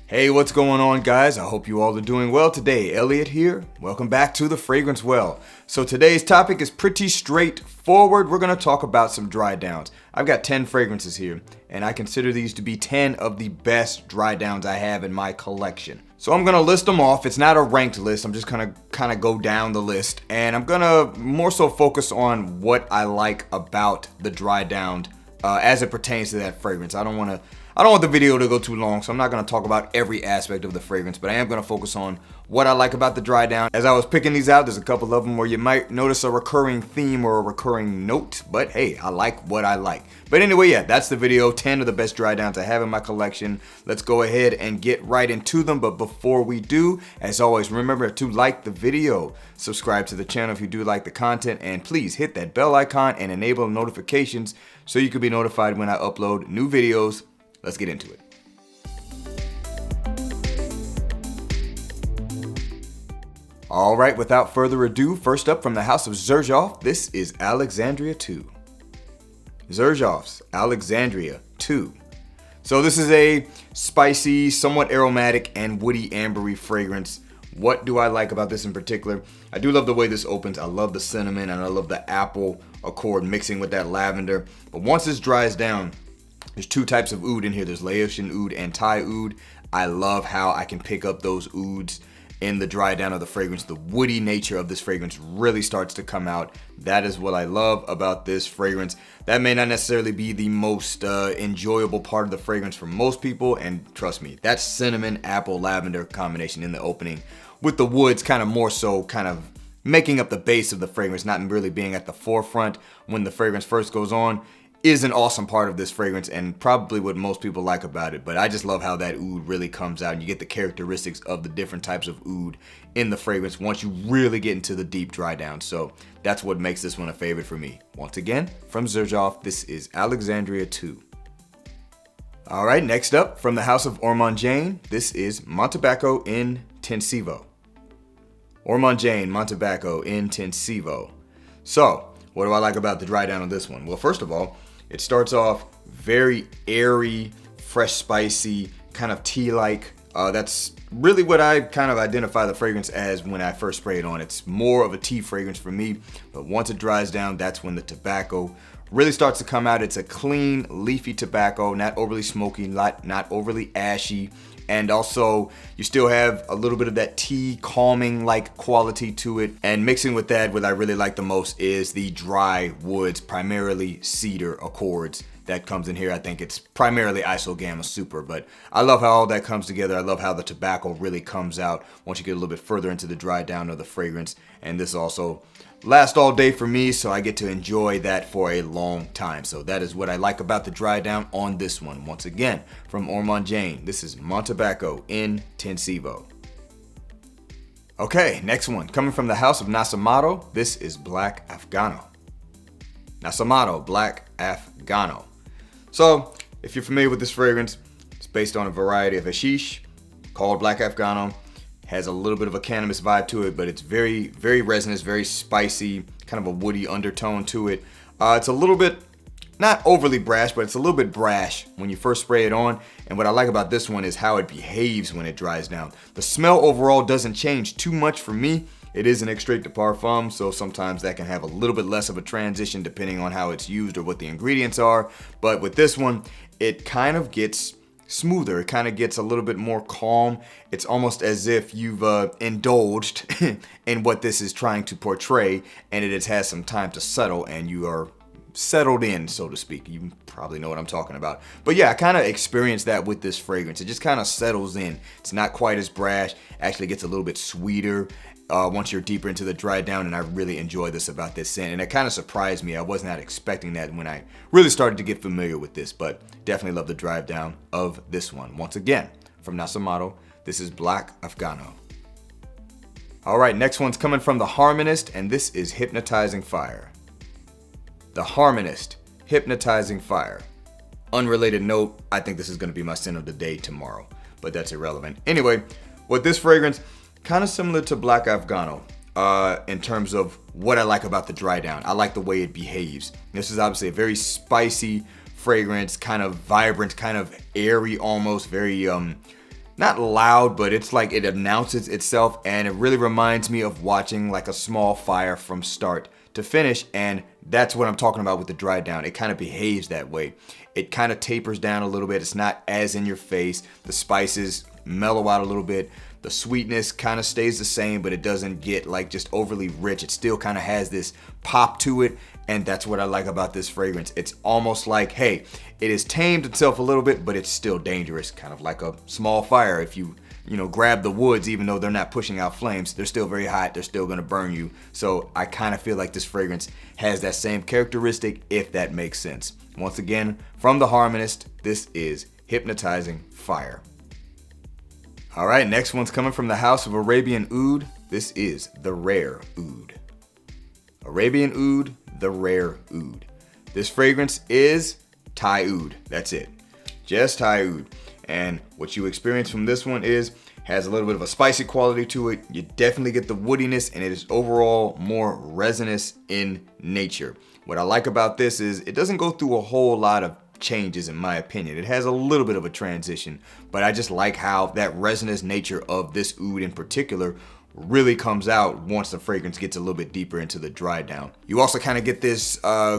Hey, what's going on, guys? I hope you all are doing well today. Elliot here. Welcome back to The Fragrance Well. So today's topic is pretty straightforward. We're going to talk about some dry downs. I've got 10 fragrances here, and I consider these to be 10 of the best dry downs I have in my collection. So I'm going to list them off. It's not a ranked list. I'm just going to kind of go down the list, and I'm going to more so focus on what I like about the dry down as it pertains to that fragrance. I don't want the video to go too long, so I'm not going to talk about every aspect of the fragrance, but I am going to focus on what I like about the dry down. As I was picking these out, there's a couple of them where you might notice a recurring theme or a recurring note, but hey, I like what I like. But anyway, yeah, that's the video, 10 of the best dry downs I have in my collection. Let's go ahead and get right into them, but before we do, as always, remember to like the video, subscribe to the channel if you do like the content, and please hit that bell icon and enable notifications so you can be notified when I upload new videos. Let's get into it. All right, without further ado, first up from the house of Xerjoff, this is Alexandria II. Xerjoff's Alexandria II. So this is a spicy, somewhat aromatic, and woody ambery fragrance. What do I like about this in particular? I do love the way this opens. I love the cinnamon and I love the apple accord mixing with that lavender. But once this dries down, there's two types of oud in here. There's Laotian oud and Thai oud. I love how I can pick up those ouds in the dry down of the fragrance. The woody nature of this fragrance really starts to come out. That is what I love about this fragrance. That may not necessarily be the most enjoyable part of the fragrance for most people, and trust me, that cinnamon, apple, lavender combination in the opening with the woods kind of more so kind of making up the base of the fragrance, not really being at the forefront when the fragrance first goes on, is an awesome part of this fragrance and probably what most people like about it. But I just love how that oud really comes out and you get the characteristics of the different types of oud in the fragrance once you really get into the deep dry down. So that's what makes this one a favorite for me. Once again, from Xerjoff, this is Alexandria II. All right, next up from the house of Ormond Jane, this is Montabaco Intensivo. Ormond Jane, Montabaco Intensivo. So what do I like about the dry down of this one? Well, first of all, it starts off very airy, fresh, spicy, kind of tea-like. That's really what I kind of identify the fragrance as when I first spray it on. It's more of a tea fragrance for me, but once it dries down, that's when the tobacco really starts to come out. It's a clean, leafy tobacco, not overly smoky, not overly ashy. And also, you still have a little bit of that tea calming-like quality to it. And mixing with that, what I really like the most is the dry woods, primarily cedar accords that comes in here. I think it's primarily Isogamma Super, but I love how all that comes together. I love how the tobacco really comes out once you get a little bit further into the dry down of the fragrance. And this also lasts all day for me, so I get to enjoy that for a long time. So that is what I like about the dry down on this one. Once again, from Ormond Jane, this is Montabaco Intensivo. Okay, next one, coming from the house of Nasamato, this is Black Afgano. Nasamato Black Afgano. So, if you're familiar with this fragrance, it's based on a variety of hashish called Black Afgano. Has a little bit of a cannabis vibe to it, but it's very, very resinous, very spicy, kind of a woody undertone to it. It's a little bit, not overly brash, but it's a little bit brash when you first spray it on. And what I like about this one is how it behaves when it dries down. The smell overall doesn't change too much for me. It is an extrait de parfum, so sometimes that can have a little bit less of a transition depending on how it's used or what the ingredients are. But with this one, it kind of gets smoother. It kind of gets a little bit more calm. It's almost as if you've indulged in what this is trying to portray, and it has had some time to settle, and you are settled in, so to speak. You probably know what I'm talking about. But yeah, I kind of experienced that with this fragrance. It just kind of settles in. It's not quite as brash. Actually gets a little bit sweeter once you're deeper into the dry down, and I really enjoy this about this scent. And it kind of surprised me. I was not expecting that when I really started to get familiar with this, but definitely love the dry down of this one. Once again, from Nasamato, this is Black Afgano. All right, next one's coming from The Harmonist, and this is Hypnotizing Fire. The Harmonist, Hypnotizing Fire. Unrelated note, I think this is going to be my scent of the day tomorrow, but that's irrelevant. Anyway, with this fragrance, kind of similar to Black Afgano in terms of what I like about the dry down. I like the way it behaves. This is obviously a very spicy fragrance, kind of vibrant, kind of airy almost, very not loud, but it's like it announces itself, and it really reminds me of watching like a small fire from start to finish. And that's what I'm talking about with the dry down. It kind of behaves that way. It kind of tapers down a little bit. It's not as in your face. The spices mellow out a little bit. The sweetness kind of stays the same, but it doesn't get like just overly rich. It still kind of has this pop to it, and that's what I like about this fragrance. It's almost like, hey, it has tamed itself a little bit, but it's still dangerous, kind of like a small fire. If you grab the woods, even though they're not pushing out flames, they're still very hot. They're still going to burn you. So I kind of feel like this fragrance has that same characteristic, if that makes sense. Once again, from the Harmonist, this is Hypnotizing Fire. All right, next one's coming from the house of Arabian Oud. This is the Rare Oud. Arabian Oud, the Rare Oud. This fragrance is Thai Oud. That's it. Just Thai Oud. And what you experience from this one has a little bit of a spicy quality to it. You definitely get the woodiness, and it is overall more resinous in nature. What I like about this is it doesn't go through a whole lot of changes, in my opinion. It has a little bit of a transition, but I just like how that resinous nature of this oud in particular really comes out once the fragrance gets a little bit deeper into the dry down. You also kind of get this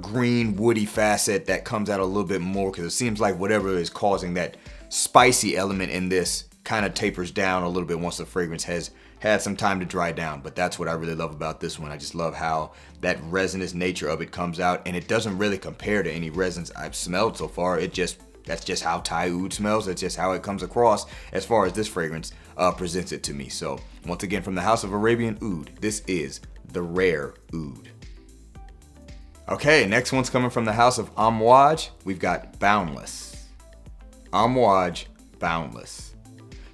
green woody facet that comes out a little bit more, because it seems like whatever is causing that spicy element in this kind of tapers down a little bit once the fragrance has had some time to dry down. But that's what I really love about this one. I just love how that resinous nature of it comes out, and it doesn't really compare to any resins I've smelled so far. That's just how Thai Oud smells. That's just how it comes across as far as this fragrance presents it to me. So once again, from the house of Arabian Oud, this is the Rare Oud. Okay, next one's coming from the house of Homme. We've got Boundless. Homme Boundless.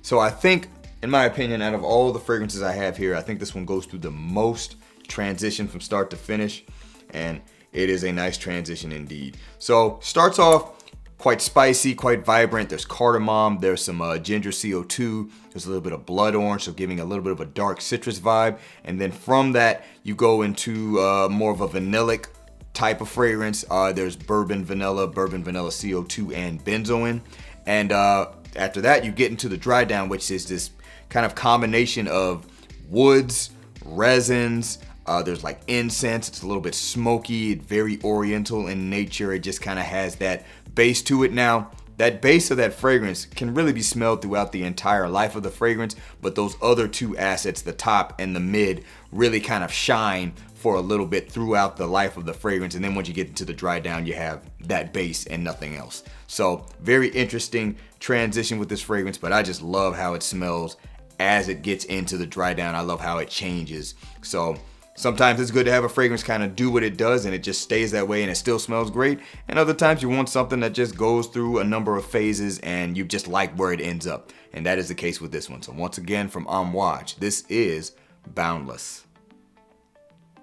So I think, in my opinion, out of all the fragrances I have here, I think this one goes through the most transition from start to finish, and it is a nice transition indeed. So starts off quite spicy, quite vibrant. There's cardamom, there's some ginger CO2, there's a little bit of blood orange, so giving a little bit of a dark citrus vibe. And then from that, you go into more of a vanillic type of fragrance. There's bourbon vanilla CO2, and benzoin. And after that, you get into the dry down, which is this kind of combination of woods, resins. There's like incense. It's a little bit smoky, very oriental in nature. It just kind of has that base to it. Now, that base of that fragrance can really be smelled throughout the entire life of the fragrance, but those other two assets, the top and the mid, really kind of shine for a little bit throughout the life of the fragrance. And then once you get into the dry down, you have that base and nothing else. So very interesting transition with this fragrance, but I just love how it smells as it gets into the dry down. I love how it changes. So sometimes it's good to have a fragrance kind of do what it does and it just stays that way and it still smells great. And other times you want something that just goes through a number of phases and you just like where it ends up. And that is the case with this one. So once again, from Homme, this is Boundless.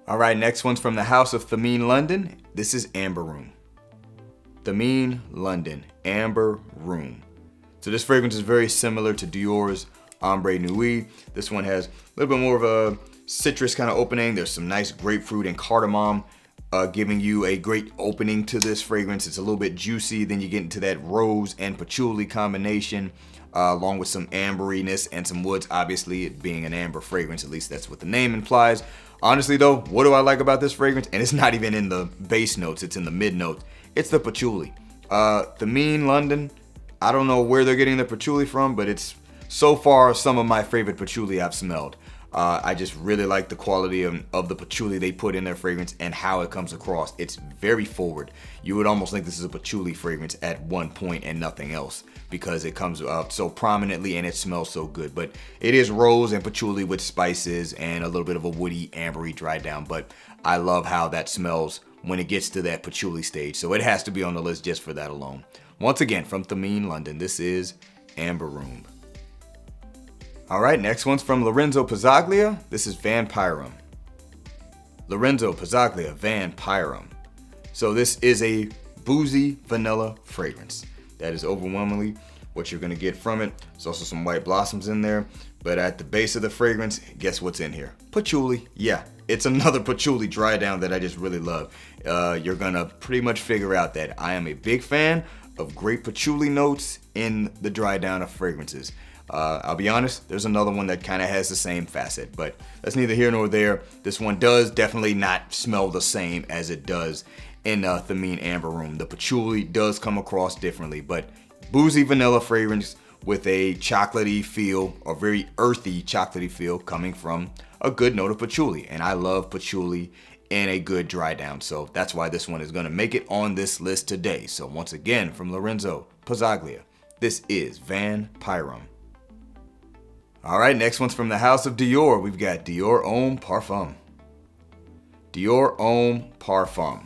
All right, next one's from the house of Themine London. This is Amber Room. Themine London, Amber Room. So this fragrance is very similar to Dior's Ombre Nuit. This one has a little bit more of a citrus kind of opening. There's some nice grapefruit and cardamom giving you a great opening to this fragrance. It's a little bit juicy. Then you get into that rose and patchouli combination, along with some amberiness and some woods. Obviously, it being an amber fragrance, at least that's what the name implies. Honestly though, what do I like about this fragrance? And it's not even in the base notes, it's in the mid notes. It's the patchouli. Themine London, I don't know where they're getting the patchouli from, but it's so far some of my favorite patchouli I've smelled. I just really like the quality of the patchouli they put in their fragrance and how it comes across. It's very forward. You would almost think this is a patchouli fragrance at one point and nothing else, because it comes up so prominently and it smells so good. But it is rose and patchouli with spices and a little bit of a woody, ambery dry down. But I love how that smells when it gets to that patchouli stage. So it has to be on the list just for that alone. Once again, from Themine London, this is Amber Room. All right, next one's from Lorenzo Pizzaglia. This is Van Py Rhum. Lorenzo Pizzaglia, Van Py Rhum. So this is a boozy vanilla fragrance. That is overwhelmingly what you're gonna get from it. There's also some white blossoms in there, but at the base of the fragrance, guess what's in here? Patchouli. Yeah, it's another patchouli dry down that I just really love. You're gonna pretty much figure out that I am a big fan of great patchouli notes in the dry down of fragrances. I'll be honest, there's another one that kind of has the same facet, but that's neither here nor there. This one does definitely not smell the same as it does in Thameen Amber Room. The patchouli does come across differently, but boozy vanilla fragrance with a chocolatey feel, or very earthy chocolatey feel coming from a good note of patchouli. And I love patchouli in a good dry down, so that's why this one is going to make it on this list today. So once again, from Lorenzo Pozzaglia, this is Van Py Rhum. All right, next one's from the house of Dior. We've got Dior Homme Parfum. Dior Homme Parfum.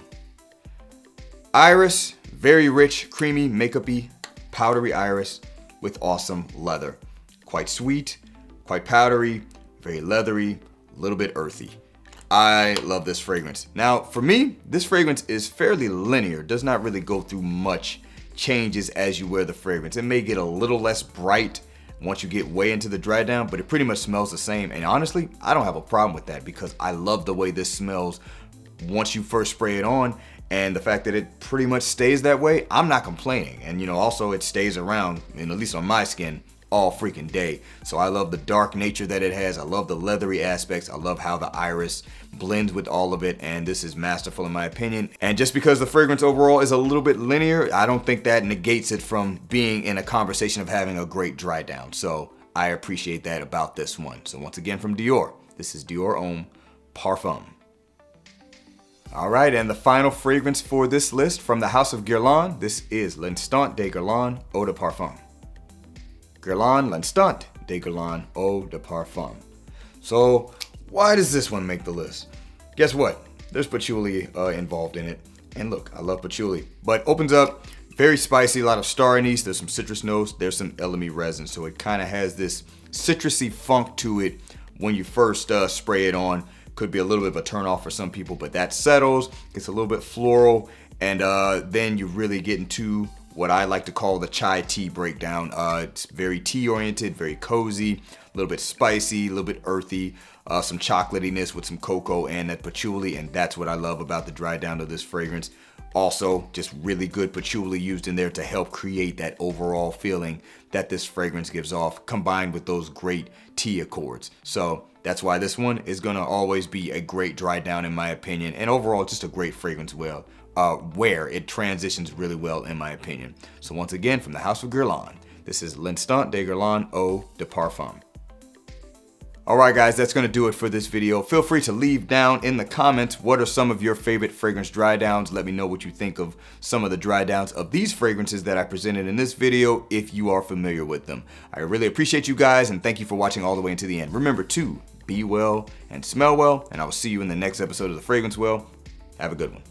Iris, very rich, creamy, makeup-y, powdery iris with awesome leather. Quite sweet, quite powdery, very leathery, a little bit earthy. I love this fragrance. Now, for me, this fragrance is fairly linear. Does not really go through much changes as you wear the fragrance. It may get a little less bright once you get way into the dry down, but it pretty much smells the same. And honestly, I don't have a problem with that because I love the way this smells once you first spray it on, and the fact that it pretty much stays that way, I'm not complaining. And also it stays around, at least on my skin, all freaking day. So I love the dark nature that it has. I love the leathery aspects. I love how the iris blends with all of it, and this is masterful in my opinion. And just because the fragrance overall is a little bit linear, I don't think that negates it from being in a conversation of having a great dry down. So I appreciate that about this one. So once again, from Dior, this is Dior Homme Parfum. All right, and the final fragrance for this list from the house of Guerlain, this is L'Instant de Guerlain Eau de Parfum. Guerlain L'Instant de Guerlain Eau de Parfum. So why does this one make the list? Guess what? There's patchouli involved in it. And look, I love patchouli. But opens up, very spicy, a lot of star anise. There's some citrus notes. There's some elemi resin. So it kind of has this citrusy funk to it when you first spray it on. Could be a little bit of a turn off for some people, but that settles. Gets a little bit floral. And then you really get into what I like to call the chai tea breakdown. It's very tea oriented, very cozy, a little bit spicy, a little bit earthy, some chocolatiness with some cocoa and that patchouli, and that's what I love about the dry down of this fragrance. Also, just really good patchouli used in there to help create that overall feeling that this fragrance gives off, combined with those great tea accords. So that's why this one is gonna always be a great dry down in my opinion, and overall just a great fragrance where it transitions really well in my opinion. So once again, from the house of Guerlain, this is L'Instant de Guerlain Eau de Parfum. Alright guys, that's going to do it for this video. Feel free to leave down in the comments what are some of your favorite fragrance dry downs. Let me know what you think of some of the dry downs of these fragrances that I presented in this video if you are familiar with them. I really appreciate you guys and thank you for watching all the way until the end. Remember to be well and smell well, and I will see you in the next episode of The Fragrance Well. Have a good one.